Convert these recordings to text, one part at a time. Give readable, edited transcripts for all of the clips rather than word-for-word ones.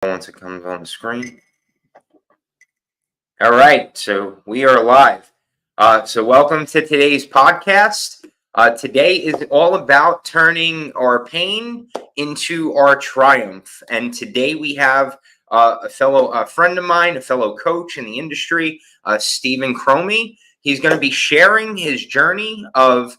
Once it comes on the screen. All right, so we are live. So welcome to today's podcast. Today is all about turning our pain into our triumph. And today we have a fellow friend of mine, a fellow coach in the industry, Stephen Chromey. He's going to be sharing his journey of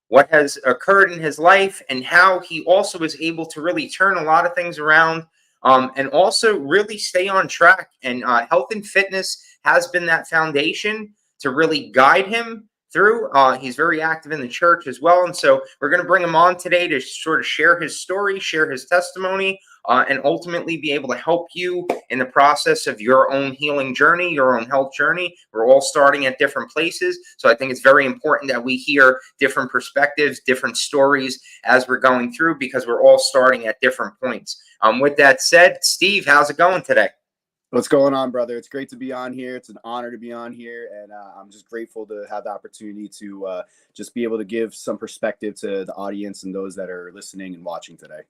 what has occurred in his life and how he also was able to really turn a lot of things around, and also really stay on track. And health and fitness has been that foundation to really guide him through. He's very active in the church as well. And so we're going to bring him on today to sort of share his story, share his testimony, and ultimately be able to help you in the process of your own healing journey, your own health journey. We're all starting at different places. So I think it's very important that we hear different perspectives, different stories as we're going through, because we're all starting at different points. With that said, Steve, how's it going today? What's going on, brother? It's great to be on here. It's an honor to be on here. And I'm just grateful to have the opportunity to just be able to give some perspective to the audience and those that are listening and watching today.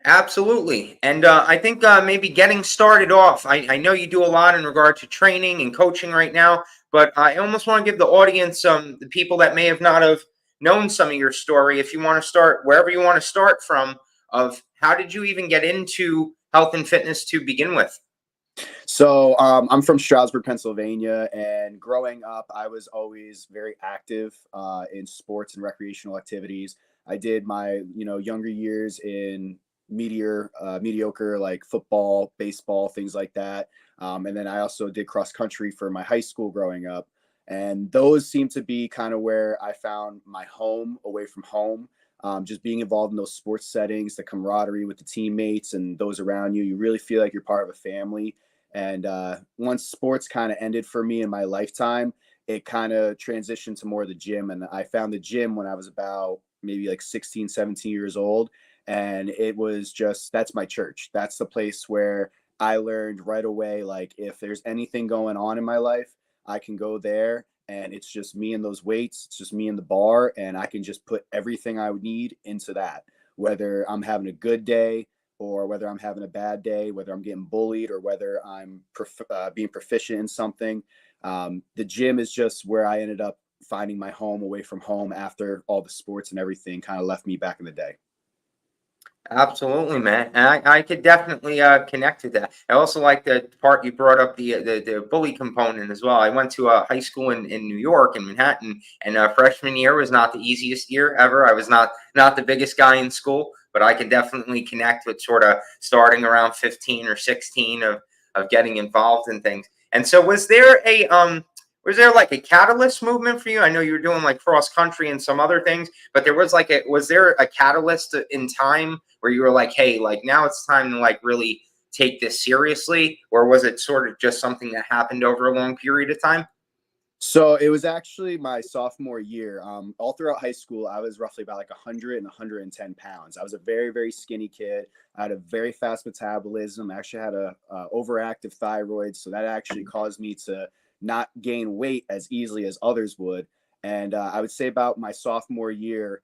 Absolutely. And I think maybe getting started off, I know you do a lot in regard to training and coaching right now, but I almost want to give the audience, the people that may have not have known some of your story, if you want to start wherever you want to start from, of how did you even get into health and fitness to begin with? So I'm from Stroudsburg, Pennsylvania, and growing up, I was always very active in sports and recreational activities. I did my younger years in mediocre like football, baseball, things like that, and then I also did cross country for my high school growing up, and those seem to be kind of where I found my home away from home. Just being involved in those sports settings, the camaraderie with the teammates and those around you, you really feel like you're part of a family. And once sports kind of ended for me in my lifetime, it kind of transitioned to more of the gym. And I found the gym when I was about maybe like 16, 17 years old. And it was just, that's my church. That's the place where I learned right away, like if there's anything going on in my life, I can go there and it's just me and those weights. It's just me and the bar. And I can just put everything I would need into that, whether I'm having a good day, or whether I'm having a bad day, whether I'm getting bullied, or whether I'm being proficient in something. The gym is just where I ended up finding my home away from home after all the sports and everything kind of left me back in the day. Absolutely, man. And I could definitely connect to that. I also like the part you brought up, the bully component as well. I went to a high school in New York, in Manhattan, and freshman year was not the easiest year ever. I was not the biggest guy in school, but I can definitely connect with sort of starting around 15 or 16 of getting involved in things. And so was there like a catalyst movement for you? I know you were doing like cross country and some other things, but was there a catalyst in time where you were like, hey, like now it's time to like really take this seriously? Or was it sort of just something that happened over a long period of time? So it was actually my sophomore year. All throughout high school, I was roughly about like 100 and 110 pounds. I was a very, very skinny kid. I had a very fast metabolism. I actually had a overactive thyroid. So that actually caused me to not gain weight as easily as others would. And I would say about my sophomore year,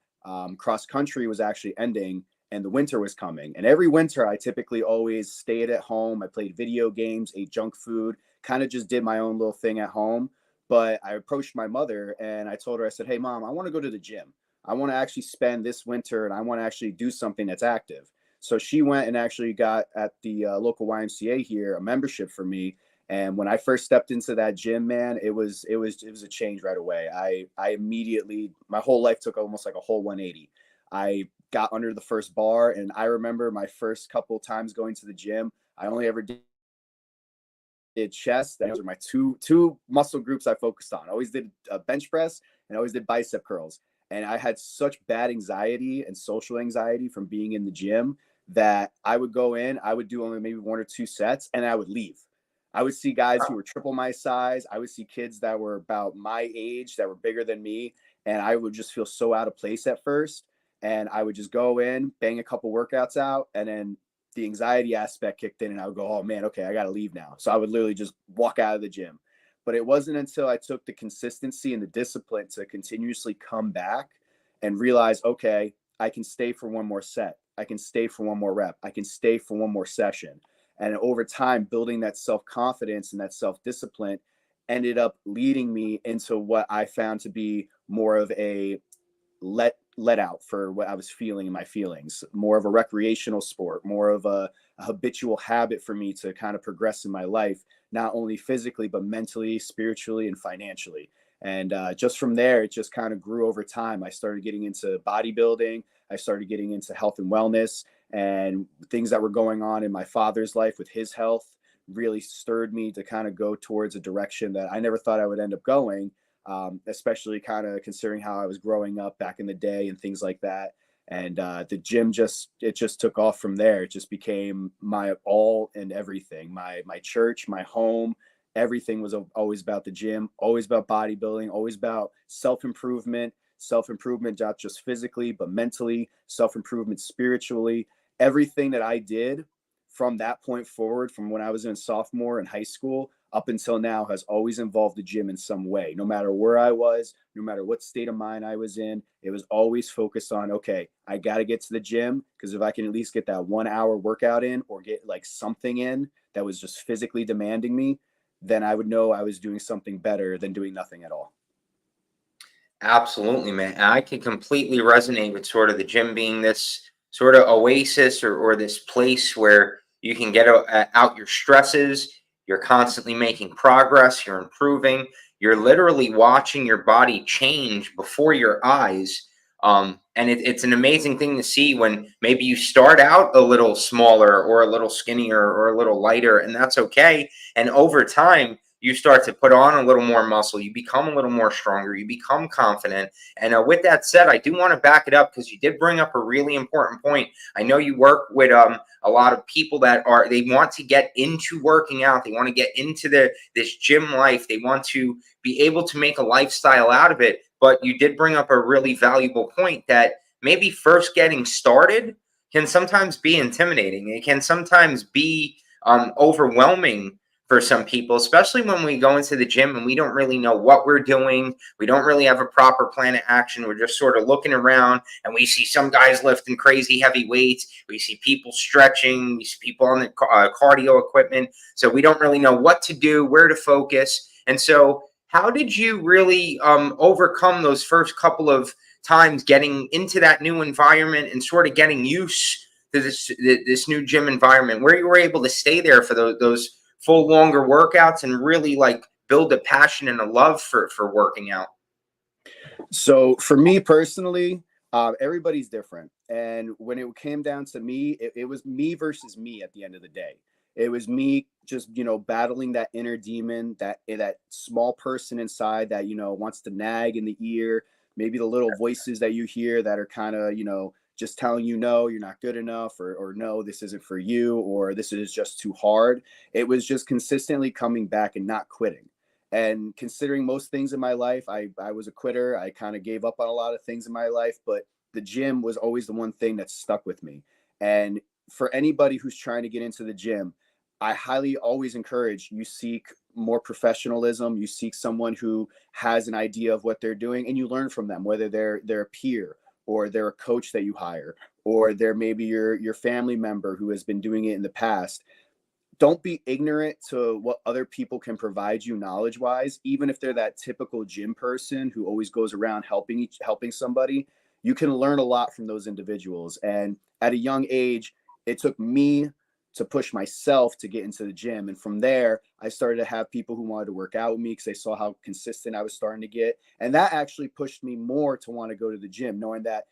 cross country was actually ending and the winter was coming. And every winter, I typically always stayed at home. I played video games, ate junk food, kind of just did my own little thing at home. But I approached my mother and I told her, I said, hey, mom, I want to go to the gym. I want to actually spend this winter and I want to actually do something that's active. So she went and actually got at the local YMCA here a membership for me. And when I first stepped into that gym, man, it was a change right away. I immediately, my whole life took almost like a whole 180. I got under the first bar, and I remember my first couple times going to the gym, I only ever did chest. Those were my two muscle groups I focused on. I always did a bench press and I always did bicep curls. And I had such bad anxiety and social anxiety from being in the gym that I would go in, I would do only maybe one or two sets, and I would leave. I would see guys who were triple my size. I would see kids that were about my age that were bigger than me. And I would just feel so out of place at first. And I would just go in, bang a couple workouts out, and then the anxiety aspect kicked in and I would go, oh man, okay, I got to leave now. So I would literally just walk out of the gym. But it wasn't until I took the consistency and the discipline to continuously come back and realize, okay, I can stay for one more set. I can stay for one more rep. I can stay for one more session. And over time, building that self-confidence and that self-discipline ended up leading me into what I found to be more of a let out for what I was feeling in my feelings, more of a recreational sport, more of a habitual habit for me to kind of progress in my life, not only physically, but mentally, spiritually, and financially. And just from there, it just kind of grew over time. I started getting into bodybuilding. I started getting into health and wellness, and things that were going on in my father's life with his health really stirred me to kind of go towards a direction that I never thought I would end up going, especially kind of considering how I was growing up back in the day and things like that. And the gym just took off from there. It just became my all and everything. My church, my home, everything was always about the gym, always about bodybuilding, always about self improvement, not just physically but mentally, self improvement spiritually. Everything that I did from that point forward, from when I was in sophomore in high school up until now, has always involved the gym in some way. No matter where I was, no matter what state of mind I was in, it was always focused on, okay, I got to get to the gym, because if I can at least get that 1 hour workout in, or get like something in that was just physically demanding me, then I would know I was doing something better than doing nothing at all. Absolutely, man. And I can completely resonate with sort of the gym being this sort of oasis, or this place where you can get out your stresses. You're constantly making progress. You're improving. You're literally watching your body change before your eyes. And it's an amazing thing to see when maybe you start out a little smaller or a little skinnier or a little lighter, and that's okay. And over time, you start to put on a little more muscle, you become a little more stronger, you become confident. And with that said, I do want to back it up, because you did bring up a really important point. I know you work with a lot of people that they want to get into working out, they want to get into this gym life, they want to be able to make a lifestyle out of it. But you did bring up a really valuable point, that maybe first getting started can sometimes be intimidating. It can sometimes be overwhelming for some people, especially when we go into the gym and we don't really know what we're doing. We don't really have a proper plan of action. We're just sort of looking around, and we see some guys lifting crazy heavy weights. We see people stretching. We see people on the cardio equipment. So we don't really know what to do, where to focus. And so how did you really overcome those first couple of times getting into that new environment and sort of getting used to this new gym environment, where you were able to stay there for those full longer workouts and really like build a passion and a love for working out? So for me personally, everybody's different. And when it came down to me, it was me versus me at the end of the day. It was me just, battling that inner demon, that small person inside that, wants to nag in the ear, maybe the little voices that you hear that are kind of, just telling you, no, you're not good enough, or no, this isn't for you, or this is just too hard. It was just consistently coming back and not quitting. And considering most things in my life, I was a quitter. I kind of gave up on a lot of things in my life, but the gym was always the one thing that stuck with me. And for anybody who's trying to get into the gym, I highly always encourage you seek more professionalism. You seek someone who has an idea of what they're doing, and you learn from them, whether they're a peer, or they're a coach that you hire, or they're maybe your family member who has been doing it in the past. Don't be ignorant to what other people can provide you knowledge wise, even if they're that typical gym person who always goes around helping somebody. You can learn a lot from those individuals. And at a young age, it took me to push myself to get into the gym. And from there, I started to have people who wanted to work out with me because they saw how consistent I was starting to get. And that actually pushed me more to want to go to the gym, knowing that,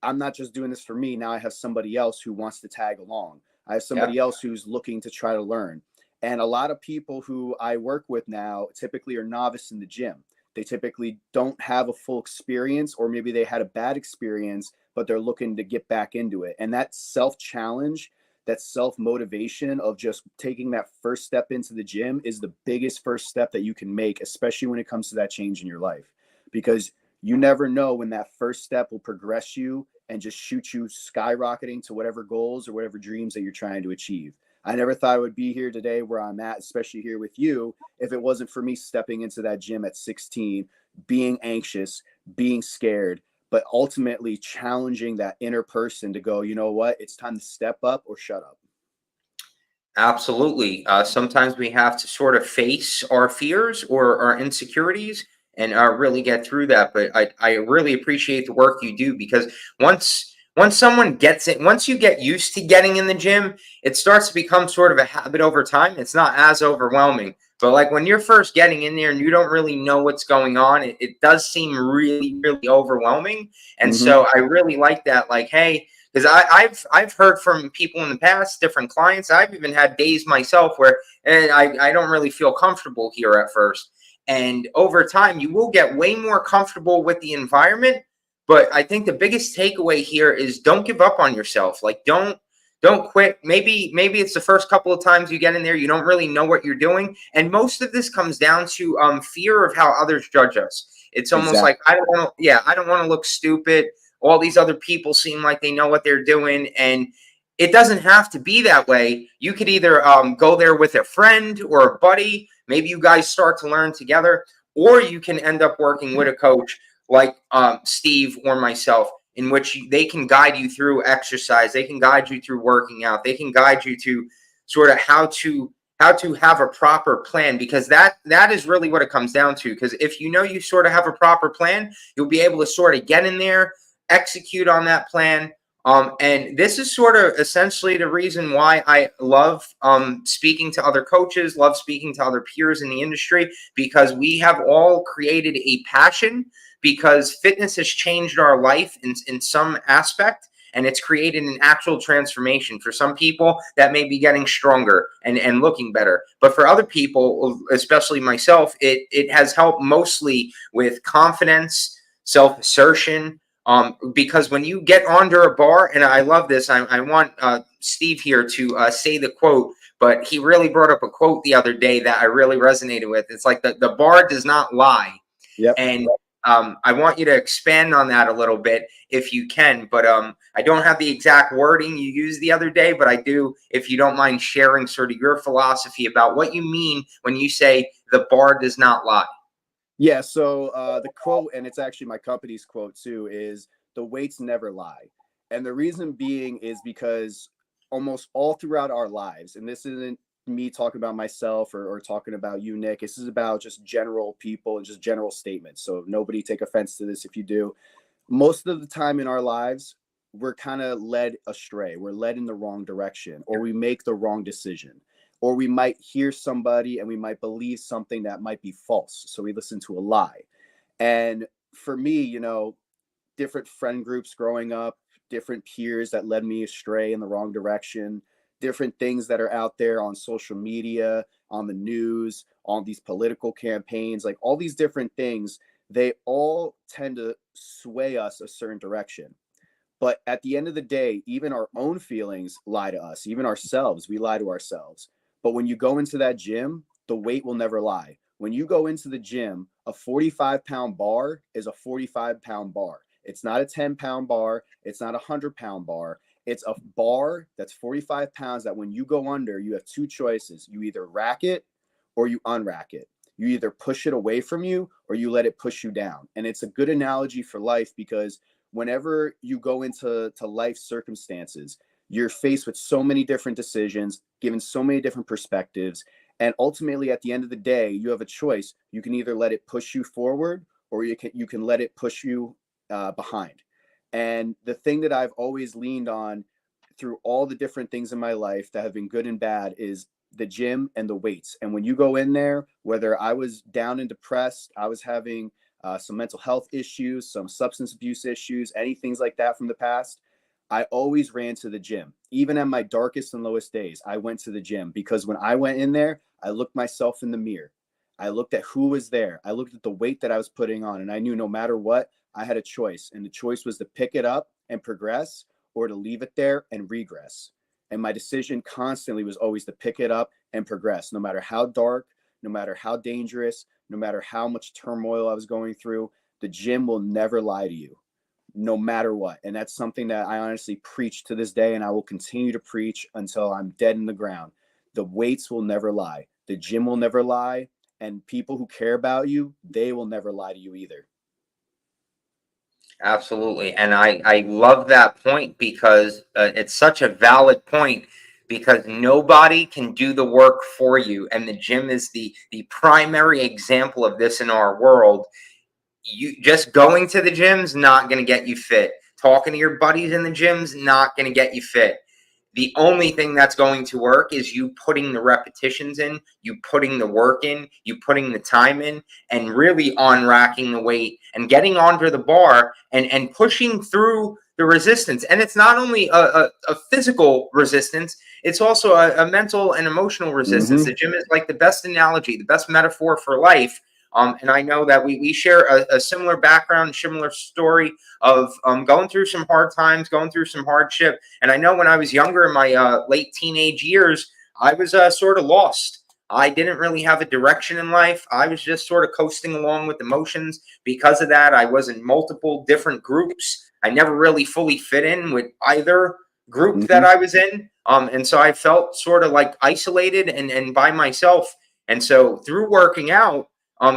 I'm not just doing this for me. Now I have somebody else who wants to tag along. I have Yeah. somebody else who's looking to try to learn. And a lot of people who I work with now typically are novice in the gym. They typically don't have a full experience, or maybe they had a bad experience, but they're looking to get back into it. And that self challenge, that self motivation of just taking that first step into the gym is the biggest first step that you can make, especially when it comes to that change in your life. Because you never know when that first step will progress you and just shoot you skyrocketing to whatever goals or whatever dreams that you're trying to achieve. I never thought I would be here today where I'm at, especially here with you, if it wasn't for me stepping into that gym at 16, being anxious, being scared, but ultimately challenging that inner person to go, you know what, it's time to step up or shut up. Absolutely. Sometimes we have to sort of face our fears or our insecurities and really get through that. But I really appreciate the work you do, because once someone gets it, once you get used to getting in the gym, it starts to become sort of a habit over time. It's not as overwhelming. But like when you're first getting in there and you don't really know what's going on, it does seem really, really overwhelming. And Hmm. so I really like that. Like, hey, because I've heard from people in the past, different clients. I've even had days myself where I don't really feel comfortable here at first, and over time you will get way more comfortable with the environment. But I think the biggest takeaway here is don't give up on yourself. Like don't quit. Maybe it's the first couple of times you get in there, you don't really know what you're doing, and most of this comes down to fear of how others judge us. It's almost Exactly. like I don't want to look stupid. All these other people seem like they know what they're doing, and it doesn't have to be that way. You could either go there with a friend or a buddy. Maybe you guys start to learn together, or you can end up working with a coach like Steve or myself, in which they can guide you through exercise, they can guide you through working out, they can guide you to sort of how to have a proper plan, because that is really what it comes down to. Because if you know you sort of have a proper plan, you'll be able to sort of get in there, execute on that plan. And this is sort of essentially the reason why I love speaking to other coaches, love speaking to other peers in the industry, because we have all created a passion, because fitness has changed our life in some aspect. And it's created an actual transformation for some people that may be getting stronger and looking better. But for other people, especially myself, it has helped mostly with confidence, self assertion, because when you get under a bar, and I love this, I want Steve here to say the quote, but he really brought up a quote the other day that I really resonated with. It's like the bar does not lie. Yep. And I want you to expand on that a little bit if you can. But I don't have the exact wording you used the other day, but I do, if you don't mind sharing sort of your philosophy about what you mean when you say the bar does not lie. Yeah. So the quote, and it's actually my company's quote too, is "The weights never lie," and the reason being is because almost all throughout our lives, and this isn't me talking about myself or talking about you, Nick. This is about just general people and just general statements. So nobody take offense to this if you do. Most of the time in our lives, we're kind of led astray. We're led in the wrong direction, or we make the wrong decision, or we might hear somebody and we might believe something that might be false. So we listen to a lie. And for me, different friend groups growing up, different peers that led me astray in the wrong direction, different things that are out there on social media, on the news, on these political campaigns, like all these different things, they all tend to sway us a certain direction. But at the end of the day, even our own feelings lie to us, even ourselves, we lie to ourselves. But when you go into that gym, the weight will never lie. When you go into the gym, a 45-pound bar is a 45-pound bar. It's not a 10-pound bar. It's not a 100-pound bar. It's a bar that's 45 pounds that when you go under, you have two choices. You either rack it or you unrack it. You either push it away from you or you let it push you down. And it's a good analogy for life because whenever you go into life circumstances, you're faced with so many different decisions, given so many different perspectives. And ultimately, at the end of the day, you have a choice. You can either let it push you forward or you can let it push you behind. And the thing that I've always leaned on through all the different things in my life that have been good and bad is the gym and the weights. And when you go in there, whether I was down and depressed, I was having some mental health issues, some substance abuse issues, any things like that from the past, I always ran to the gym. Even at my darkest and lowest days, I went to the gym because when I went in there, I looked myself in the mirror. I looked at who was there. I looked at the weight that I was putting on, and I knew no matter what, I had a choice. And the choice was to pick it up and progress or to leave it there and regress. And my decision constantly was always to pick it up and progress, no matter how dark, no matter how dangerous, no matter how much turmoil I was going through. The gym will never lie to you, no matter what. And that's something that I honestly preach to this day, and I will continue to preach until I'm dead in the ground. The weights will never lie. The gym will never lie. And people who care about you, they will never lie to you either. Absolutely. And I love that point, because it's such a valid point, because nobody can do the work for you. And the gym is the primary example of this in our world. You just going to the gym's not going to get you fit. Talking to your buddies in the gym's not going to get you fit. The only thing that's going to work is you putting the repetitions in, you putting the work in, you putting the time in, and really on racking the weight and getting onto the bar and pushing through the resistance. And it's not only a physical resistance, it's also a mental and emotional resistance. Mm-hmm. The gym is like the best analogy, the best metaphor for life. And I know that we share a similar background, similar story of going through some hard times, going through some hardship. And I know when I was younger, in my late teenage years, I was sort of lost. I didn't really have a direction in life. I was just sort of coasting along with emotions. Because of that, I was in multiple different groups. I never really fully fit in with either group that Mm-hmm. I was in. And so I felt sort of like isolated and by myself. And so through working out,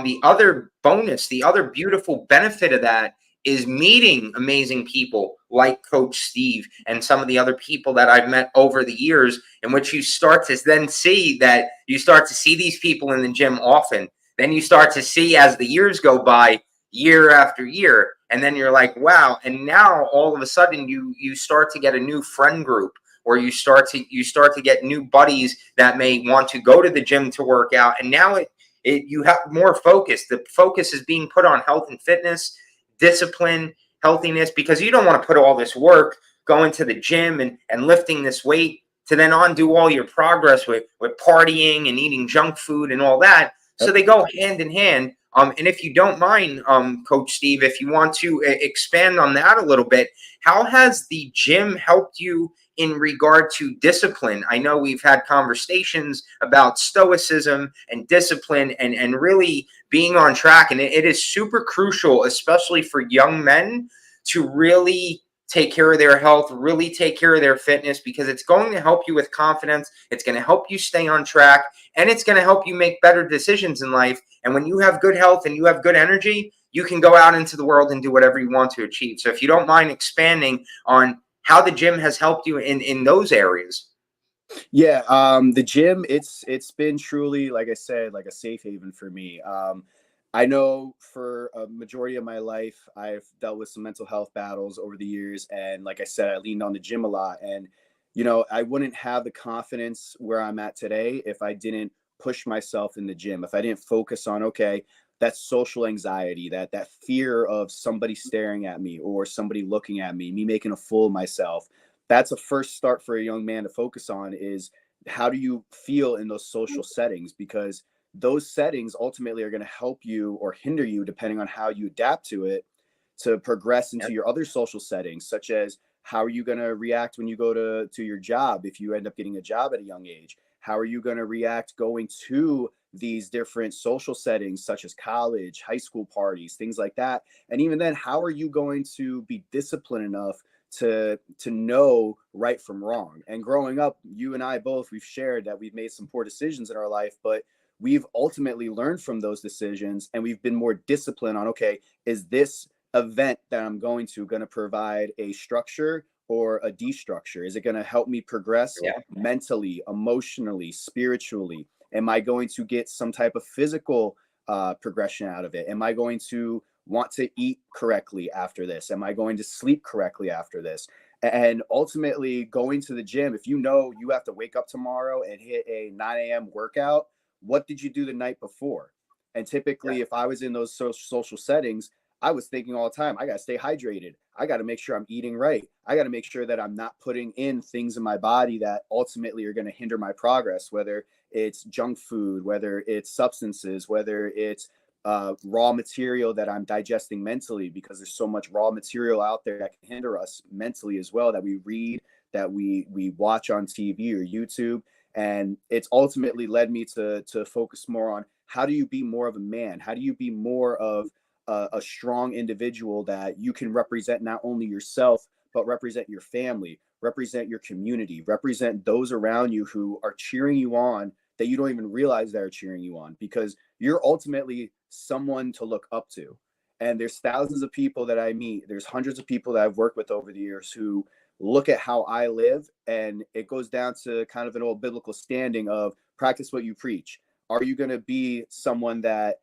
the other bonus, the other beautiful benefit of that is meeting amazing people like Coach Steve and some of the other people that I've met over the years, in which you start to then see that you start to see these people in the gym often. Then you start to see as the years go by, year after year, and then you're like, wow. And now all of a sudden you start to get a new friend group, or you start to get new buddies that may want to go to the gym to work out. And now you have more focus. The focus is being put on health and fitness, discipline, healthiness, because you don't want to put all this work going to the gym and lifting this weight to then undo all your progress with partying and eating junk food and all that. So they go hand in hand. And if you don't mind, Coach Steve, if you want to expand on that a little bit, how has the gym helped you in regard to discipline? I know we've had conversations about stoicism and discipline and really being on track. And it is super crucial, especially for young men, to really take care of their health, really take care of their fitness, because it's going to help you with confidence. It's going to help you stay on track, and it's going to help you make better decisions in life. And when you have good health and you have good energy, you can go out into the world and do whatever you want to achieve. So if you don't mind expanding on how the gym has helped you in those areas. Yeah, the gym, it's been truly, like I said, like a safe haven for me. I know for a majority of my life, I've dealt with some mental health battles over the years, and like I said, I leaned on the gym a lot. And I wouldn't have the confidence where I'm at today if I didn't push myself in the gym. If I didn't focus on, okay, that social anxiety, that fear of somebody staring at me or somebody looking at me making a fool of myself. That's a first start for a young man to focus on, is how do you feel in those social settings? Because those settings ultimately are going to help you or hinder you, depending on how you adapt to it, to progress into your other social settings, such as how are you going to react when you go to your job if you end up getting a job at a young age? How are you going to react going to these different social settings, such as college, high school parties, things like that? And even then, how are you going to be disciplined enough to know right from wrong? And growing up, you and I both, we've shared that we've made some poor decisions in our life, but we've ultimately learned from those decisions, and we've been more disciplined on, okay, is this event that I'm going to provide a structure or a destructure? Is it going to help me progress Yeah. mentally, emotionally, spiritually? Am I going to get some type of physical progression out of it? Am I going to want to eat correctly after this? Am I going to sleep correctly after this? And ultimately, going to the gym, if you know you have to wake up tomorrow and hit a 9 a.m. workout, what did you do the night before? And typically, if I was in those social settings, I was thinking all the time, I got to stay hydrated. I got to make sure I'm eating right. I got to make sure that I'm not putting in things in my body that ultimately are going to hinder my progress, whether it's junk food, whether it's substances, whether it's raw material that I'm digesting mentally, because there's so much raw material out there that can hinder us mentally as well, that we read, that we watch on TV or YouTube. And it's ultimately led me to focus more on, how do you be more of a man? How do you be more of a strong individual that you can represent not only yourself, but represent your family, represent your community, represent those around you who are cheering you on, that you don't even realize they're cheering you on, because you're ultimately someone to look up to. And there's thousands of people that I meet, there's hundreds of people that I've worked with over the years who look at how I live. And it goes down to kind of an old biblical standing of practice what you preach. Are you going to be someone that,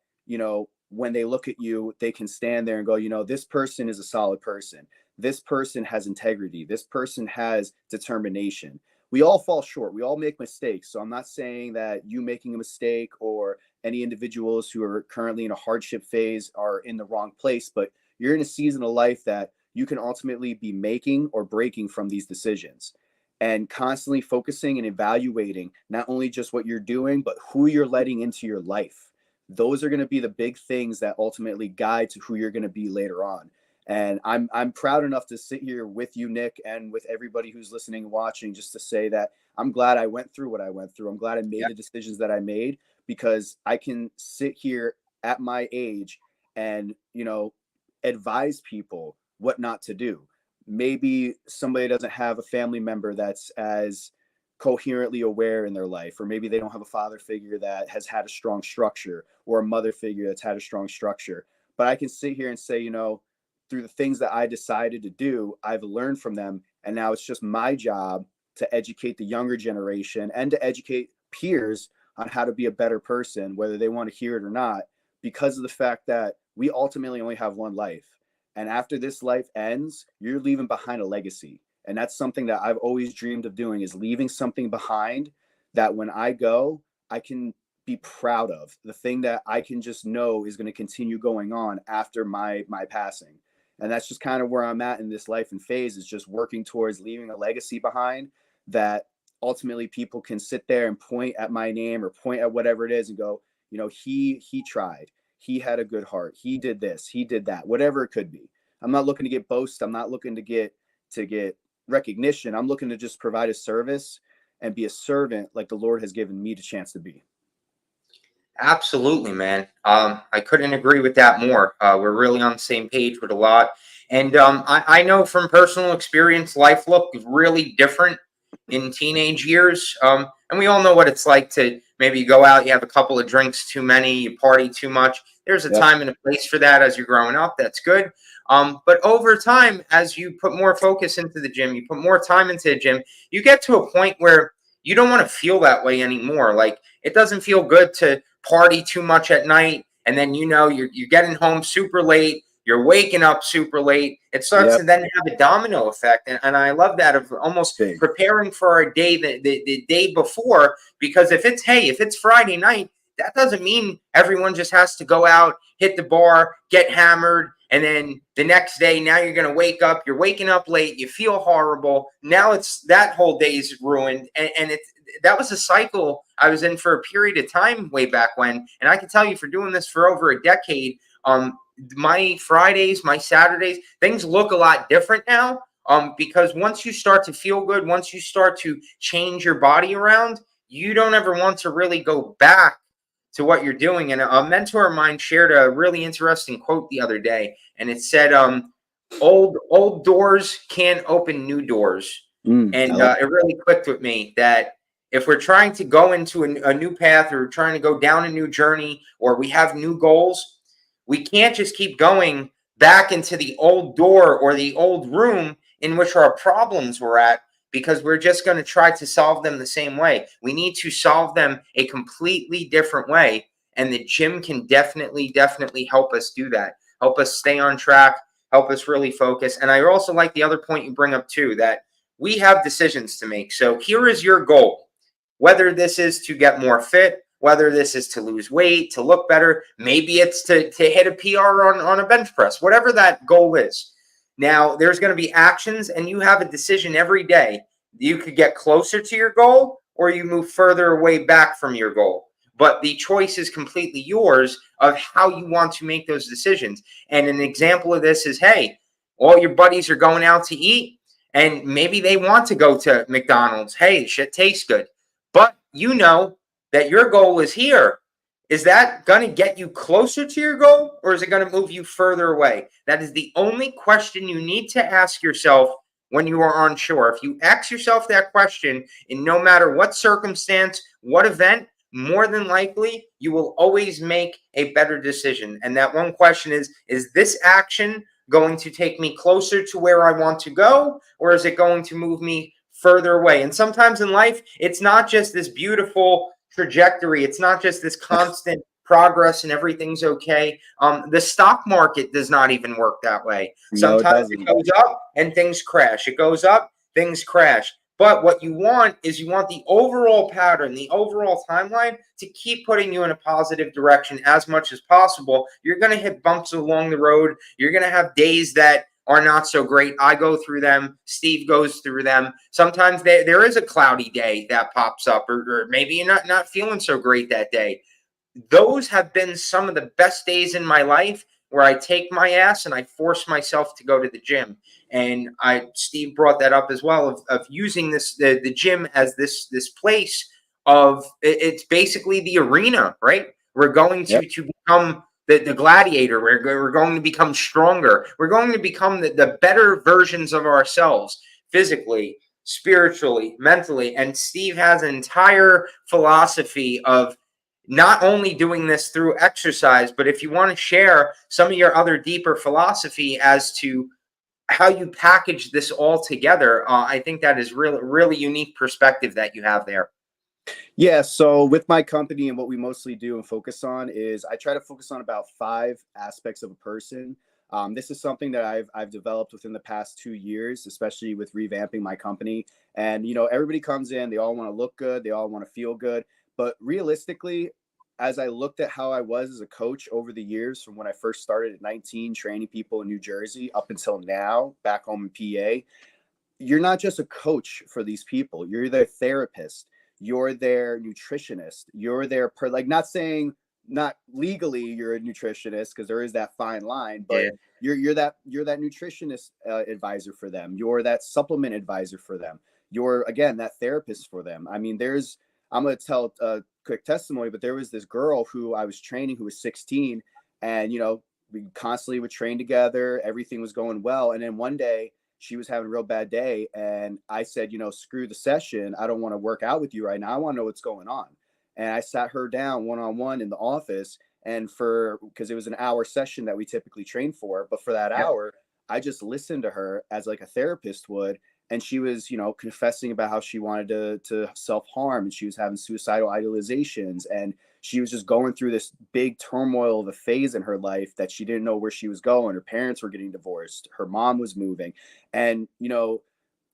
when they look at you, they can stand there and go, this person is a solid person. This person has integrity. This person has determination. We all fall short. We all make mistakes. So I'm not saying that you making a mistake or any individuals who are currently in a hardship phase are in the wrong place, but you're in a season of life that you can ultimately be making or breaking from these decisions, and constantly focusing and evaluating not only just what you're doing, but who you're letting into your life. Those are going to be the big things that ultimately guide to who you're going to be later on. And I'm proud enough to sit here with you, Nick, and with everybody who's listening and watching, just to say that I'm glad I went through what I went through. I'm glad I made the decisions that I made, because I can sit here at my age and, advise people what not to do. Maybe somebody doesn't have a family member that's as coherently aware in their life, or maybe they don't have a father figure that has had a strong structure, or a mother figure that's had a strong structure. But I can sit here and say, through the things that I decided to do, I've learned from them. And now it's just my job to educate the younger generation and to educate peers on how to be a better person, whether they want to hear it or not, because of the fact that we ultimately only have one life. And after this life ends, you're leaving behind a legacy. And that's something that I've always dreamed of doing, is leaving something behind that when I go, I can be proud of. The thing that I can just know is going to continue going on after my passing. And that's just kind of where I'm at in this life and phase, is just working towards leaving a legacy behind that ultimately people can sit there and point at my name or point at whatever it is and go, he tried. He had a good heart. He did this. He did that. Whatever it could be. I'm not looking to get boast. I'm not looking to get recognition. I'm looking to just provide a service and be a servant like the Lord has given me the chance to be. Absolutely, man. I couldn't agree with that more. We're really on the same page with a lot. And I know from personal experience, life looked really different in teenage years. And we all know what it's like to maybe go out, you have a couple of drinks too many, you party too much. There's a time and a place for that as you're growing up. That's good. But over time, as you put more focus into the gym, you put more time into the gym, you get to a point where you don't want to feel that way anymore. Like, it doesn't feel good to party too much at night, and then you're getting home super late, you're waking up super late. It starts to then have a domino effect, and I love that, of almost preparing for a day the day before, because if it's Friday night, that doesn't mean everyone just has to go out, hit the bar, get hammered, and then the next day, now you're going to wake up, you're waking up late, you feel horrible. Now it's that whole day's ruined. And that was a cycle I was in for a period of time way back when. And I can tell you, for doing this for over a decade, my Fridays, my Saturdays, things look a lot different now. Because once you start to feel good, once you start to change your body around, you don't ever want to really go back to what you're doing. And a mentor of mine shared a really interesting quote the other day, and it said, old doors can't open new doors. And it really clicked with me that if we're trying to go into a new path, or trying to go down a new journey, or we have new goals, we can't just keep going back into the old door or the old room in which our problems were at, because we're just going to try to solve them the same way. We need to solve them a completely different way. And the gym can definitely help us do that, help us stay on track, help us really focus. And I also like the other point you bring up too, that we have decisions to make. So here is your goal, whether this is to get more fit, whether this is to lose weight, to look better, maybe it's to hit a PR on a bench press, whatever that goal is. Now, there's going to be actions, and you have a decision every day. You could get closer to your goal, or you move further away back from your goal. But the choice is completely yours of how you want to make those decisions. And an example of this is, hey, all your buddies are going out to eat, and maybe they want to go to McDonald's. Hey, shit tastes good. But you know that your goal is here. Is that going to get you closer to your goal, or is it going to move you further away? That is the only question you need to ask yourself when you are unsure. If you ask yourself that question, in no matter what circumstance, what event, more than likely, you will always make a better decision. And that one question is this action going to take me closer to where I want to go, or is it going to move me further away? And sometimes in life, it's not just this beautiful trajectory. It's not just this constant progress and everything's okay. The stock market does not even work that way. No, it Sometimes it doesn't. goes up and things crash. It goes up, things crash. But what you want is you want the overall pattern, the overall timeline to keep putting you in a positive direction as much as possible. You're going to hit bumps along the road. You're going to have days that are not so great. I go through them. Steve goes through them. Sometimes there is a cloudy day that pops up, or maybe you're not feeling so great that day. Those have been some of the best days in my life where I take my ass and I force myself to go to the gym. And Steve brought that up as well of using the gym as this place of it's basically the arena, right? We're going Yep. to become the gladiator. We're going to become stronger. We're going to become the better versions of ourselves physically, spiritually, mentally. And Steve has an entire philosophy of not only doing this through exercise, but if you want to share some of your other deeper philosophy as to how you package this all together, I think that is really unique perspective that you have there. Yeah, so with my company and what we mostly do and focus on is I try to focus on about 5 aspects of a person. This is something that I've developed within the past 2 years, especially with revamping my company. And everybody comes in, they all want to look good, they all want to feel good, but realistically, as I looked at how I was as a coach over the years, from when I first started at 19, training people in New Jersey up until now, back home in PA, you're not just a coach for these people. You're their therapist. You're their nutritionist. You're their like, not saying not legally you're a nutritionist, because there is that fine line, but Yeah. you're that nutritionist advisor for them. You're that supplement advisor for them. You're, again, that therapist for them. I mean, I'm going to tell a quick testimony, but there was this girl who I was training who was 16, and we constantly would train together. Everything was going well, and then one day she was having a real bad day. And I said, screw the session. I don't want to work out with you right now. I want to know what's going on. And I sat her down one-on-one in the office. And because it was an hour session that we typically train for, but for that Yep. hour, I just listened to her as like a therapist would. And she was, confessing about how she wanted to self-harm, and she was having suicidal idealizations. And she was just going through this big turmoil of a phase in her life that she didn't know where she was going. Her parents were getting divorced. Her mom was moving. And,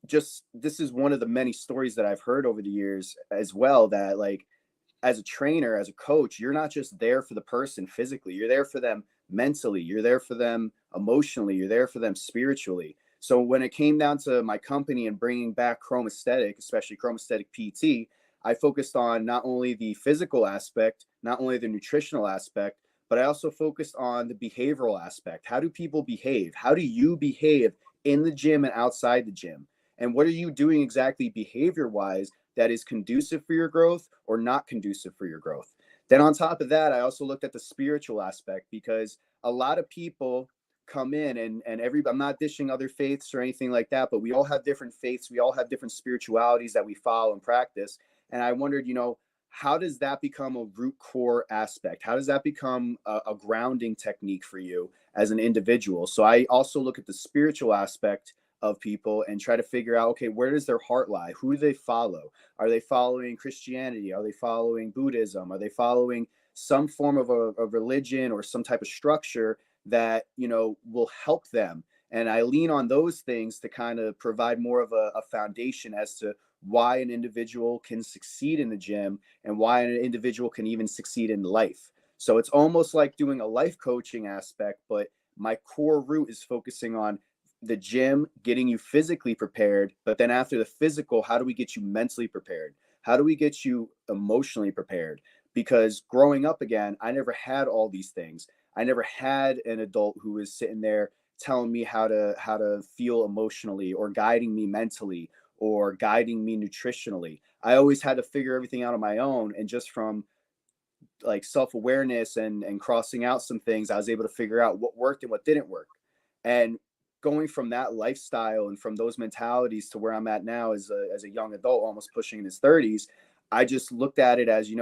just this is one of the many stories that I've heard over the years as well, that like, as a trainer, as a coach, you're not just there for the person physically, you're there for them mentally, you're there for them emotionally, you're there for them spiritually. So when it came down to my company and bringing back Chromaesthetic, especially Chromaesthetic PT, I focused on not only the physical aspect, not only the nutritional aspect, but I also focused on the behavioral aspect. How do people behave? How do you behave in the gym and outside the gym? And what are you doing exactly behavior wise that is conducive for your growth or not conducive for your growth? Then on top of that, I also looked at the spiritual aspect, because a lot of people come in and I'm not dishing other faiths or anything like that, but we all have different faiths. We all have different spiritualities that we follow and practice. And I wondered, how does that become a root core aspect? How does that become a grounding technique for you as an individual? So I also look at the spiritual aspect of people and try to figure out, okay, where does their heart lie? Who do they follow? Are they following Christianity? Are they following Buddhism? Are they following some form of a religion or some type of structure that will help them? And I lean on those things to kind of provide more of a foundation as to why an individual can succeed in the gym and why an individual can even succeed in life. So it's almost like doing a life coaching aspect, but my core root is focusing on the gym, getting you physically prepared. But then after the physical, how do we get you mentally prepared? How do we get you emotionally prepared? Because growing up, again, I never had all these things. I never had an adult who was sitting there telling me how to feel emotionally, or guiding me mentally, or guiding me nutritionally. I always had to figure everything out on my own. And just from like self-awareness and crossing out some things, I was able to figure out what worked and what didn't work. And going from that lifestyle and from those mentalities to where I'm at now as a young adult, almost pushing in his 30s, I just looked at it as,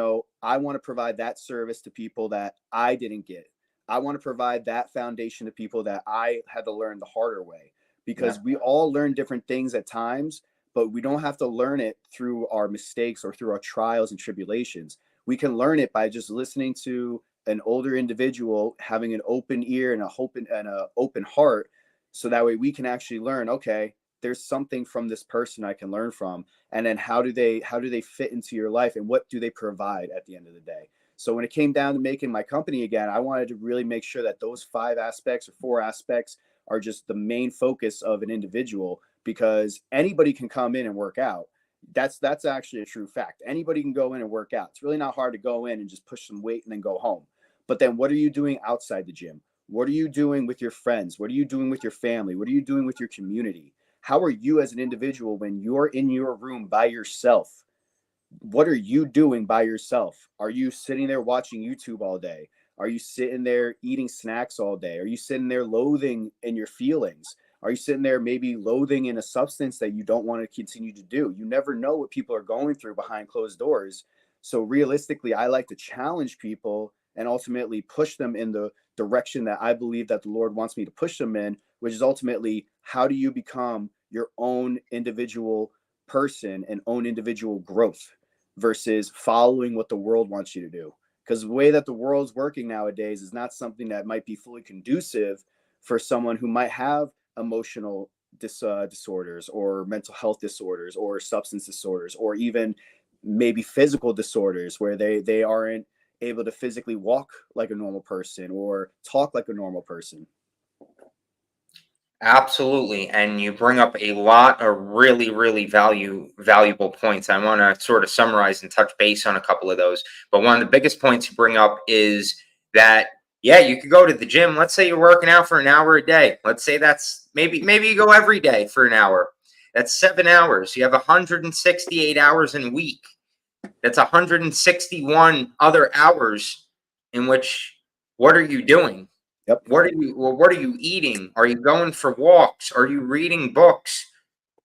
I want to provide that service to people that I didn't get. I want to provide that foundation to people that I had to learn the harder way, because we all learn different things at times, but we don't have to learn it through our mistakes or through our trials and tribulations. We can learn it by just listening to an older individual, having an open ear and a open heart, so that way we can actually learn, okay, there's something from this person I can learn from. And then how do they fit into your life, and what do they provide at the end of the day? So when it came down to making my company again, I wanted to really make sure that those 5 aspects or 4 aspects are just the main focus of an individual, because anybody can come in and work out. That's actually a true fact. Anybody can go in and work out. It's really not hard to go in and just push some weight and then go home. But then what are you doing outside the gym? What are you doing with your friends? What are you doing with your family? What are you doing with your community? How are you as an individual when you're in your room by yourself? What are you doing by yourself? Are you sitting there watching YouTube all day? Are you sitting there eating snacks all day? Are you sitting there loathing in your feelings? Are you sitting there maybe loathing in a substance that you don't want to continue to do? You never know what people are going through behind closed doors. So realistically, I like to challenge people and ultimately push them in the direction that I believe that the Lord wants me to push them in, which is ultimately, how do you become your own individual person and own individual growth versus following what the world wants you to do? Because the way that the world's working nowadays is not something that might be fully conducive for someone who might have emotional disorders or mental health disorders or substance disorders, or even maybe physical disorders where they aren't able to physically walk like a normal person or talk like a normal person. Absolutely. And you bring up a lot of really, really valuable points. I want to sort of summarize and touch base on a couple of those. But one of the biggest points you bring up is that, yeah, you could go to the gym. Let's say you're working out for an hour a day. Let's say that's maybe you go every day for an hour. That's 7 hours. You have 168 hours in a week. That's 161 other hours in which, what are you doing? Yep. What are you eating? Are you going for walks? Are you reading books?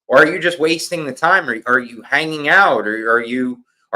Or are you just wasting the time? Are you hanging out? Or are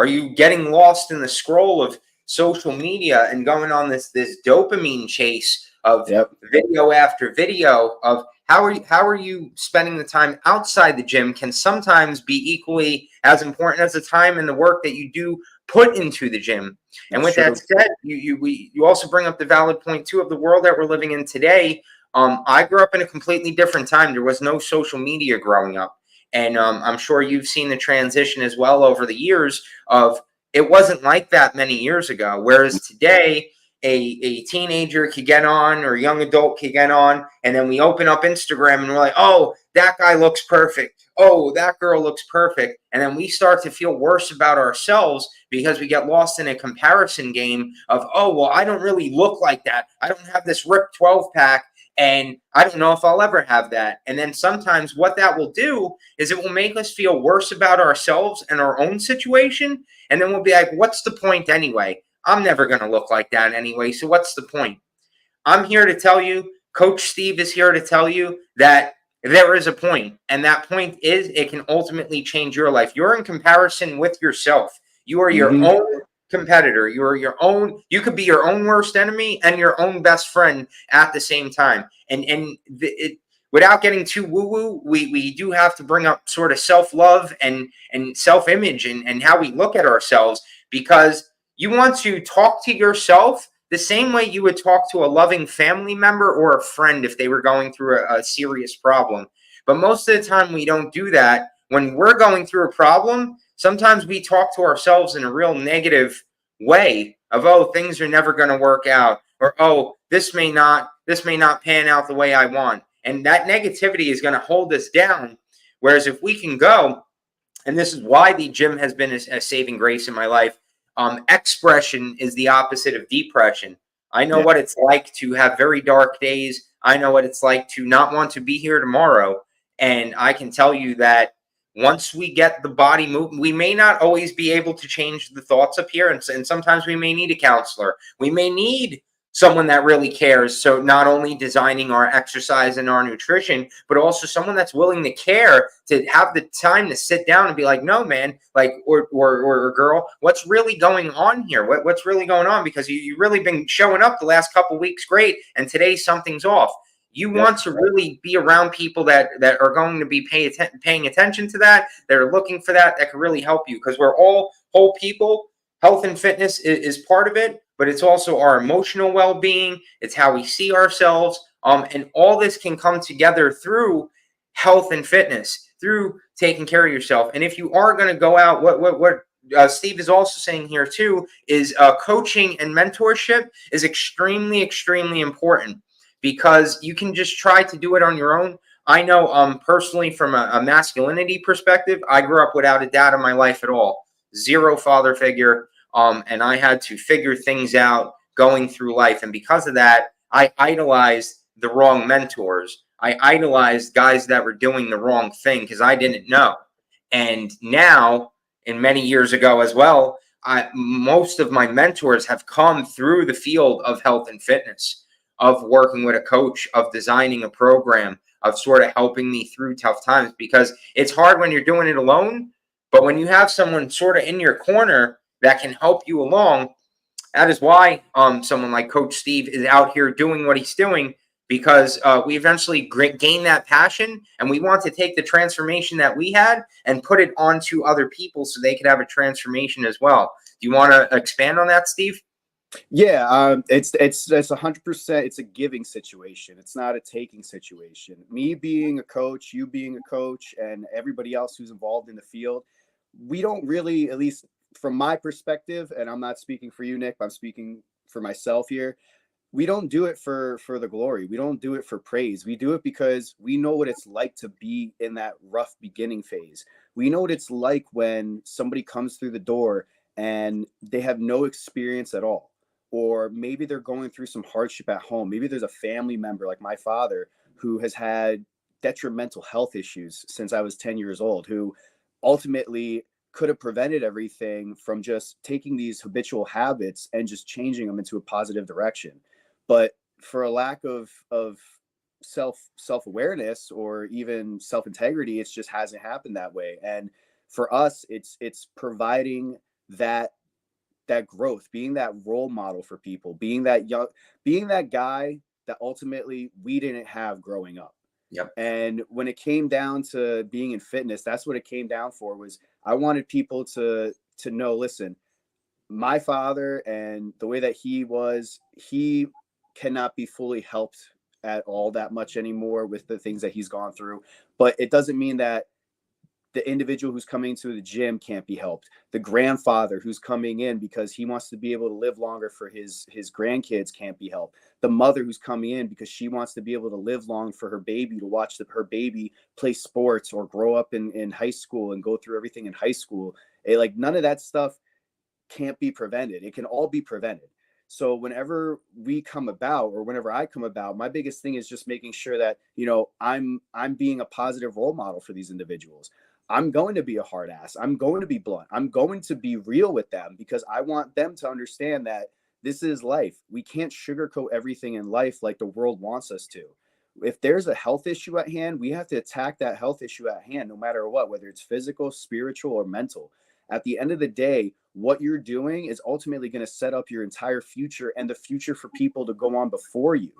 you getting lost in the scroll of social media and going on this dopamine chase of video after video of how are you spending the time outside the gym can sometimes be equally as important as the time and the work that you do put into the gym. And with that said, you also bring up the valid point too of the world that we're living in today. I grew up in a completely different time. There was no social media growing up. And I'm sure you've seen the transition as well over the years of, it wasn't like that many years ago. Whereas today, a teenager could get on, or a young adult could get on, and then we open up Instagram and we're like, oh, that guy looks perfect. Oh, that girl looks perfect. And then we start to feel worse about ourselves because we get lost in a comparison game of, oh, well, I don't really look like that. I don't have this ripped 12-pack. And I don't know if I'll ever have that. And then sometimes what that will do is it will make us feel worse about ourselves and our own situation. And then we'll be like, what's the point anyway? I'm never going to look like that anyway. So what's the point? I'm here to tell you, Coach Steve is here to tell you that there is a point. And that point is, it can ultimately change your life. You're in comparison with yourself. You are your own competitor. You are your own. You could be your own worst enemy and your own best friend at the same time. And without getting too woo-woo, we do have to bring up sort of self-love and self-image and how we look at ourselves, because you want to talk to yourself the same way you would talk to a loving family member or a friend if they were going through a serious problem. But most of the time we don't do that. When we're going through a problem, sometimes we talk to ourselves in a real negative way of, oh, things are never going to work out, or, oh, this may not pan out the way I want. And that negativity is going to hold us down. Whereas if we can go, and this is why the gym has been a saving grace in my life, expression is the opposite of depression. I know what it's like to have very dark days. I know what it's like to not want to be here tomorrow. And I can tell you that once we get the body moving, we may not always be able to change the thoughts up here. And sometimes we may need a counselor. We may need someone that really cares. So not only designing our exercise and our nutrition, but also someone that's willing to care, to have the time to sit down and be like, no, man, like, or girl, what's really going on here? What's really going on? Because you really been showing up the last couple weeks great, and today something's off. You Yep. want to really be around people that are going to be paying attention to that are looking for that can really help you, because we're all whole people. Health and fitness is part of it, but it's also our emotional well-being. It's how we see ourselves. And all this can come together through health and fitness, through taking care of yourself. And if you are going to go out, what Steve is also saying here too is coaching and mentorship is extremely, extremely important, because you can just try to do it on your own. I know personally, from a masculinity perspective, I grew up without a dad in my life at all. Zero father figure. And I had to figure things out going through life. And because of that, I idolized the wrong mentors. I idolized guys that were doing the wrong thing because I didn't know. And now, and many years ago as well, most of my mentors have come through the field of health and fitness, of working with a coach, of designing a program, of sort of helping me through tough times, because it's hard when you're doing it alone. But when you have someone sort of in your corner that can help you along, that is why someone like Coach Steve is out here doing what he's doing, because we eventually gain that passion, and we want to take the transformation that we had and put it onto other people so they could have a transformation as well. Do you want to expand on that, Steve? Yeah, it's 100%. It's a giving situation. It's not a taking situation. Me being a coach, you being a coach, and everybody else who's involved in the field, we don't really, at least from my perspective, and I'm not speaking for you, Nick, but I'm speaking for myself here. We don't do it for the glory. We don't do it for praise. We do it because we know what it's like to be in that rough beginning phase. We know what it's like when somebody comes through the door and they have no experience at all, or maybe they're going through some hardship at home. Maybe there's a family member like my father who has had detrimental health issues since I was 10 years old, who ultimately could have prevented everything from just taking these habitual habits and just changing them into a positive direction. But for a lack of self-awareness or even self-integrity, it just hasn't happened that way. And for us, it's providing that growth, being that role model for people, being that guy that ultimately we didn't have growing up. Yep. And when it came down to being in fitness, that's what it came down for. Was I wanted people to know, listen, my father and the way that he cannot be fully helped at all that much anymore with the things that he's gone through. But it doesn't mean that the individual who's coming to the gym can't be helped. The grandfather who's coming in because he wants to be able to live longer for his grandkids can't be helped. The mother who's coming in because she wants to be able to live long for her baby, to watch her baby play sports or grow up in high school and go through everything in high school. Like, none of that stuff can't be prevented. It can all be prevented. So whenever we come about, or whenever I come about, my biggest thing is just making sure that, I'm being a positive role model for these individuals. I'm going to be a hard ass. I'm going to be blunt. I'm going to be real with them because I want them to understand that this is life. We can't sugarcoat everything in life like the world wants us to. If there's a health issue at hand, we have to attack that health issue at hand, no matter what, whether it's physical, spiritual, or mental. At the end of the day, what you're doing is ultimately going to set up your entire future and the future for people to go on before you.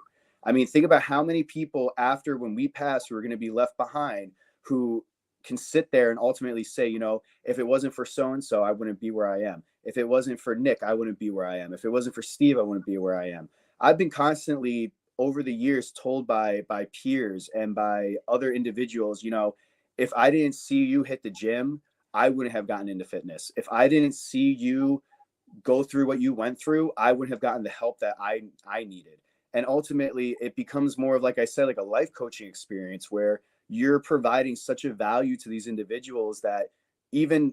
I mean, think about how many people after, when we pass, who are going to be left behind, who can sit there and ultimately say, if it wasn't for so-and-so, I wouldn't be where I am. If it wasn't for Nick, I wouldn't be where I am. If it wasn't for Steve, I wouldn't be where I am. I've been constantly over the years told by peers and by other individuals, if I didn't see you hit the gym, I wouldn't have gotten into fitness. If I didn't see you go through what you went through, I wouldn't have gotten the help that I needed. And ultimately, it becomes more of, like I said, like a life coaching experience where you're providing such a value to these individuals that even,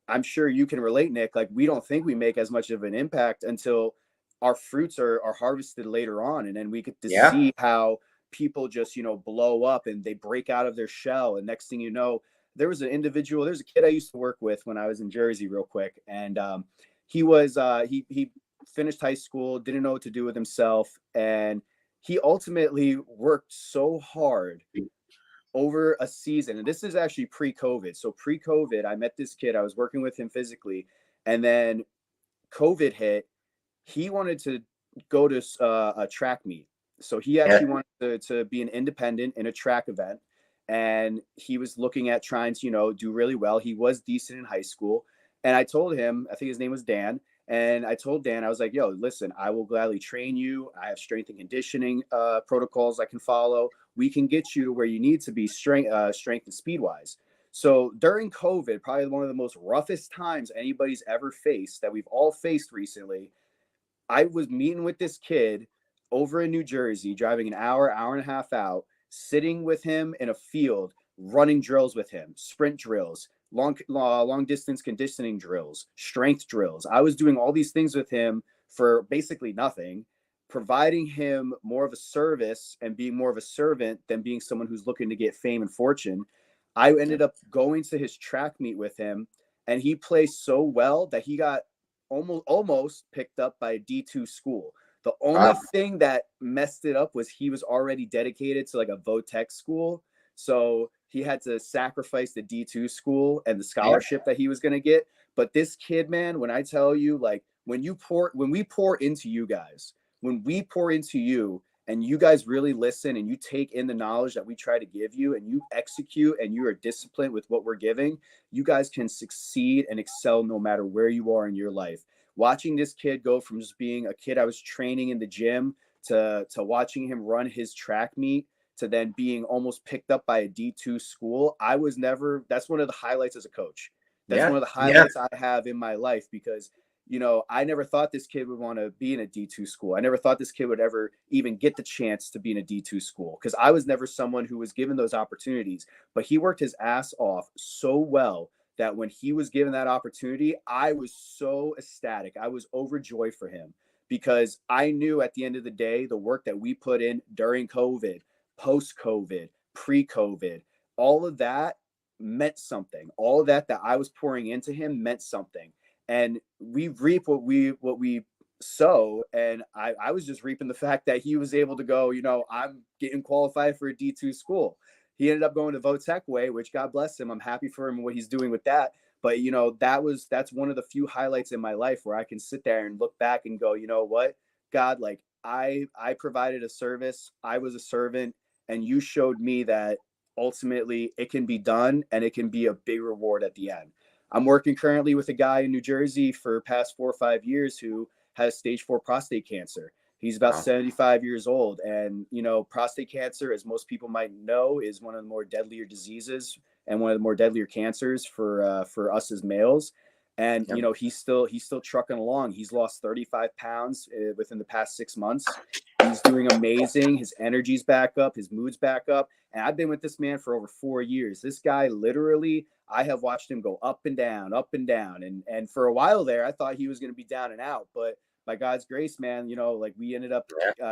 I'm sure you can relate, Nick, like, we don't think we make as much of an impact until our fruits are harvested later on. And then we get to see how people just, blow up and they break out of their shell. And next thing you know, there's a kid I used to work with when I was in Jersey real quick. And he was, he finished high school, didn't know what to do with himself, and he ultimately worked so hard over a season. And this is actually pre-COVID. So pre-COVID, I met this kid. I was working with him physically, and then COVID hit. He wanted to go to a track meet. So he actually wanted to be an independent in a track event. And he was looking at trying to, do really well. He was decent in high school. And I told him, I think his name was Dan. And I told Dan, I was like, yo, listen, I will gladly train you. I have strength and conditioning protocols I can follow. We can get you to where you need to be strength and speed wise. So during COVID, probably one of the most roughest times anybody's ever faced, that we've all faced recently, I was meeting with this kid over in New Jersey, driving an hour and a half out, sitting with him in a field, running drills with him, sprint drills, long distance conditioning drills, strength drills. I was doing all these things with him for basically nothing, providing him more of a service and being more of a servant than being someone who's looking to get fame and fortune. I ended up going to his track meet with him, and he placed so well that he got almost picked up by a D2 school. The only thing that messed it up was he was already dedicated to like a VOTEC school. So he had to sacrifice the D2 school and the scholarship that he was going to get. But this kid, man, when I tell you, like, when we pour into you guys, when we pour into you and you guys really listen and you take in the knowledge that we try to give you and you execute and you are disciplined with what we're giving, you guys can succeed and excel no matter where you are in your life. Watching this kid go from just being a kid I was training in the gym to watching him run his track meet to then being almost picked up by a D2 school, that's one of the highlights as a coach. That's one of the highlights I have in my life, because I never thought this kid would want to be in a D2 school. I never thought this kid would ever even get the chance to be in a D2 school, because I was never someone who was given those opportunities. But he worked his ass off so well that when he was given that opportunity, I was so ecstatic. I was overjoyed for him, because I knew at the end of the day, the work that we put in during COVID, post-COVID, pre-COVID, all of that meant something. All of that I was pouring into him meant something. And we reap what we sow. And I was just reaping the fact that he was able to go, I'm getting qualified for a D2 school. He ended up going to VOTEC way, which God bless him. I'm happy for him and what he's doing with that. But, that's one of the few highlights in my life where I can sit there and look back and go, you know what, God, like I provided a service. I was a servant, and you showed me that ultimately it can be done and it can be a big reward at the end. I'm working currently with a guy in New Jersey for past 4 or 5 years who has stage 4 prostate cancer. He's about 75 years old. And, prostate cancer, as most people might know, is one of the more deadlier diseases and one of the more deadlier cancers for us as males. And, he's still trucking along. He's lost 35 pounds within the past 6 months. He's doing amazing. His energy's back up. His mood's back up. And I've been with this man for over 4 years. This guy, literally, I have watched him go up and down, up and down. And for a while there, I thought he was going to be down and out. But by God's grace, man, we ended up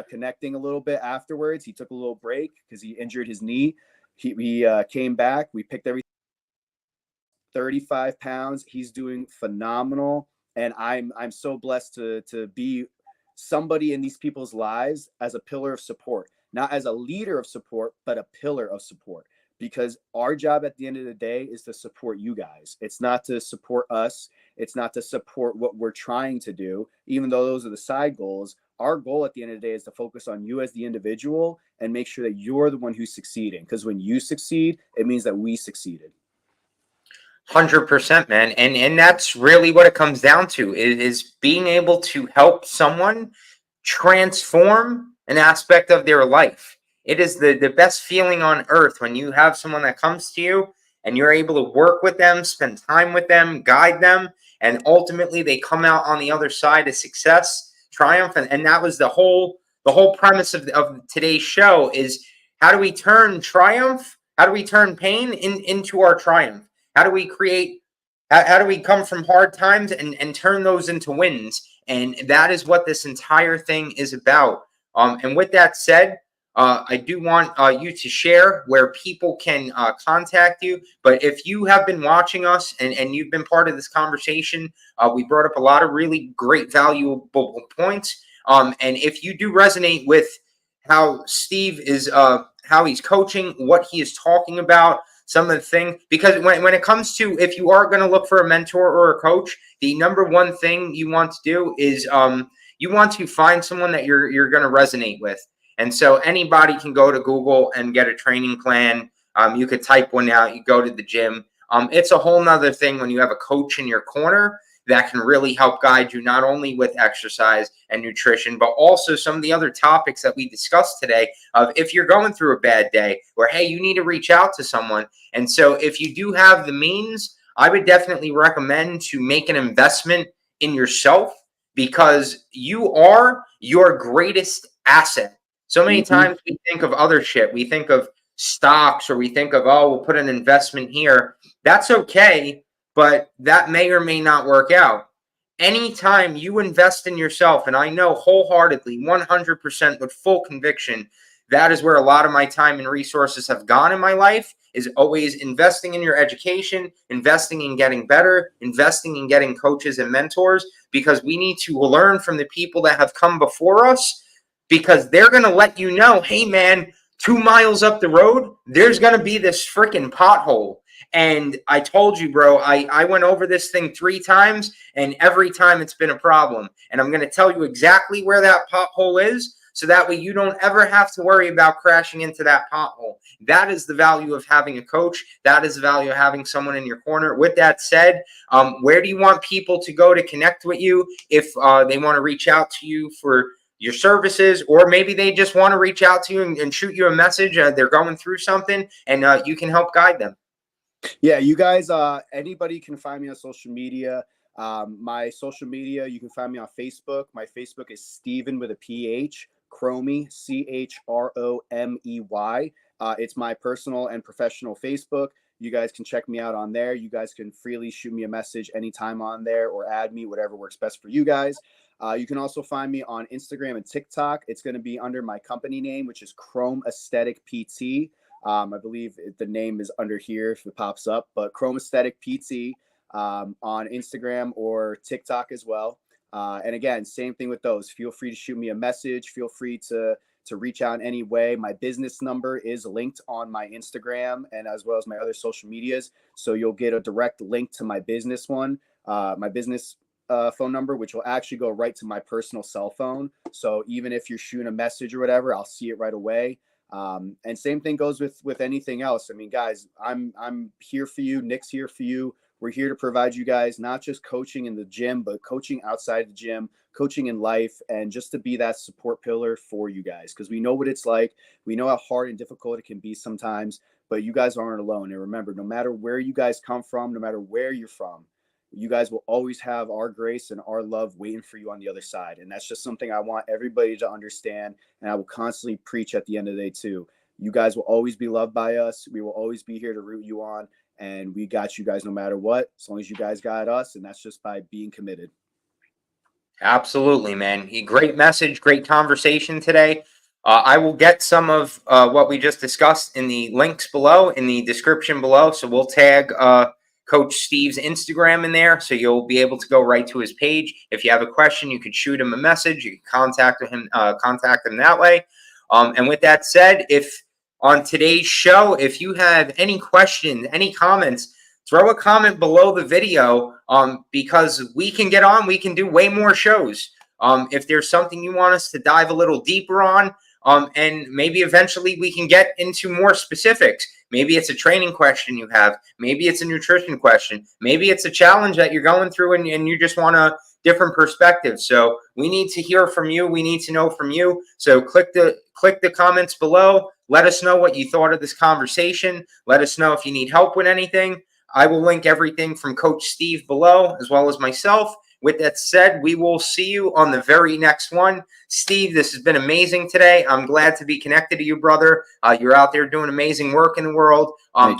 connecting a little bit afterwards. He took a little break because he injured his knee. He came back. We picked everything. 35 pounds. He's doing phenomenal. And I'm so blessed to be somebody in these people's lives as a pillar of support, not as a leader of support, but a pillar of support. Because our job at the end of the day is to support you guys. It's not to support us. It's not to support what we're trying to do, even though those are the side goals. Our goal at the end of the day is to focus on you as the individual and make sure that you're the one who's succeeding. Because when you succeed, it means that we succeeded. 100%, man. And that's really what it comes down to, is being able to help someone transform an aspect of their life. It is the best feeling on earth when you have someone that comes to you and you're able to work with them, spend time with them, guide them, and ultimately they come out on the other side of success, triumph. And that was the whole premise of today's show, is how do we turn triumph, how do we turn pain into our triumph? How do we come from hard times and turn those into wins? And that is what this entire thing is about. And with that said, I do want you to share where people can contact you. But if you have been watching us and you've been part of this conversation, we brought up a lot of really great, valuable points. And if you do resonate with how Steve is, how he's coaching, what he is talking about, some of the things, because when it comes to, if you are going to look for a mentor or a coach, the number one thing you want to do is you want to find someone that you're going to resonate with. And so anybody can go to Google and get a training plan. You could type one out. You go to the gym. It's a whole nother thing when you have a coach in your corner that can really help guide you not only with exercise and nutrition, but also some of the other topics that we discussed today of if you're going through a bad day or, hey, you need to reach out to someone. And so if you do have the means, I would definitely recommend to make an investment in yourself, because you are your greatest asset. So many times we think of other shit. We think of stocks, or we think of, oh, we'll put an investment here. That's okay, but that may or may not work out. Anytime you invest in yourself, and I know wholeheartedly, 100% with full conviction, that is where a lot of my time and resources have gone in my life, is always investing in your education, investing in getting better, investing in getting coaches and mentors, because we need to learn from the people that have come before us, because they're going to let you know, hey, man, 2 miles up the road, there's going to be this freaking pothole. And I told you, bro, I went over this thing 3 times, and every time it's been a problem. And I'm going to tell you exactly where that pothole is, so that way you don't ever have to worry about crashing into that pothole. That is the value of having a coach. That is the value of having someone in your corner. With that said, where do you want people to go to connect with you if they want to reach out to you for your services, or maybe they just want to reach out to you and shoot you a message? They're going through something, and you can help guide them. Yeah, you guys, anybody can find me on social media. My social media, you can find me on Facebook. My Facebook is Stephen with a PH, Chromey, Chromey. It's my personal and professional Facebook. You guys can check me out on there. You guys can freely shoot me a message anytime on there, or add me, whatever works best for you guys. You can also find me on Instagram and TikTok. It's going to be under my company name, which is Chrome Aesthetic PT. I believe the name is under here if it pops up, but Chrome Aesthetic PT on Instagram or TikTok as well. And again, same thing with those. Feel free to shoot me a message. Feel free to reach out in any way. My business number is linked on my Instagram, and as well as my other social medias. So you'll get a direct link to my business one, my business phone number, which will actually go right to my personal cell phone. So even if you're shooting a message or whatever, I'll see it right away. And same thing goes with anything else. I mean, guys, I'm here for you. Nick's here for you. We're here to provide you guys not just coaching in the gym, but coaching outside the gym, coaching in life, and just to be that support pillar for you guys, because we know what it's like. We know how hard and difficult it can be sometimes, but you guys aren't alone. And remember, no matter where you guys come from, no matter where you're from, you guys will always have our grace and our love waiting for you on the other side. And that's just something I want everybody to understand. And I will constantly preach at the end of the day too. You guys will always be loved by us. We will always be here to root you on. And we got you guys no matter what, as long as you guys got us. And that's just by being committed. Absolutely, man. Great message, great conversation today. I will get some of what we just discussed in the links below, in the description below. So we'll tag Coach Steve's Instagram in there, so you'll be able to go right to his page. If you have a question, you could shoot him a message. You can contact him that way. And with that said, if on today's show, if you have any questions, any comments, throw a comment below the video, because we can get on. We can do way more shows. If there's something you want us to dive a little deeper on, and maybe eventually we can get into more specifics. Maybe it's a training question you have. Maybe it's a nutrition question. Maybe it's a challenge that you're going through and you just want a different perspective. So we need to hear from you. We need to know from you. So click the comments below. Let us know what you thought of this conversation. Let us know if you need help with anything. I will link everything from Coach Steve below, as well as myself. With that said, we will see you on the very next one. Steve, this has been amazing today. I'm glad to be connected to you, brother. You're out there doing amazing work in the world.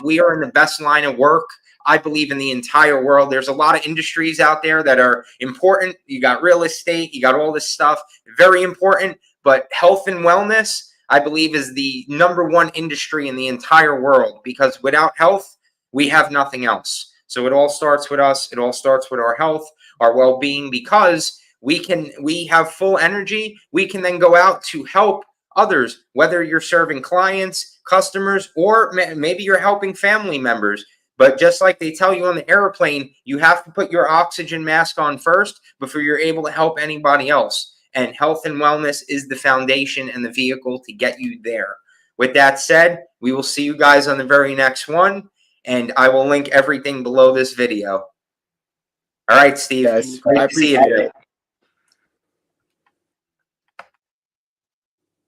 We are in the best line of work, I believe, in the entire world. There's a lot of industries out there that are important. You got real estate. You got all this stuff. Very important. But health and wellness, I believe, is the #1 industry in the entire world, because without health, we have nothing else. So it all starts with us. It all starts with our health, our well-being, because we have full energy. We can then go out to help others, whether you're serving clients, customers, or maybe you're helping family members. But just like they tell you on the airplane, you have to put your oxygen mask on first before you're able to help anybody else. And health and wellness is the foundation and the vehicle to get you there. With that said, we will see you guys on the very next one, and I will link everything below this video. All right, Steve. Yes, Great I to see you appreciate today. it.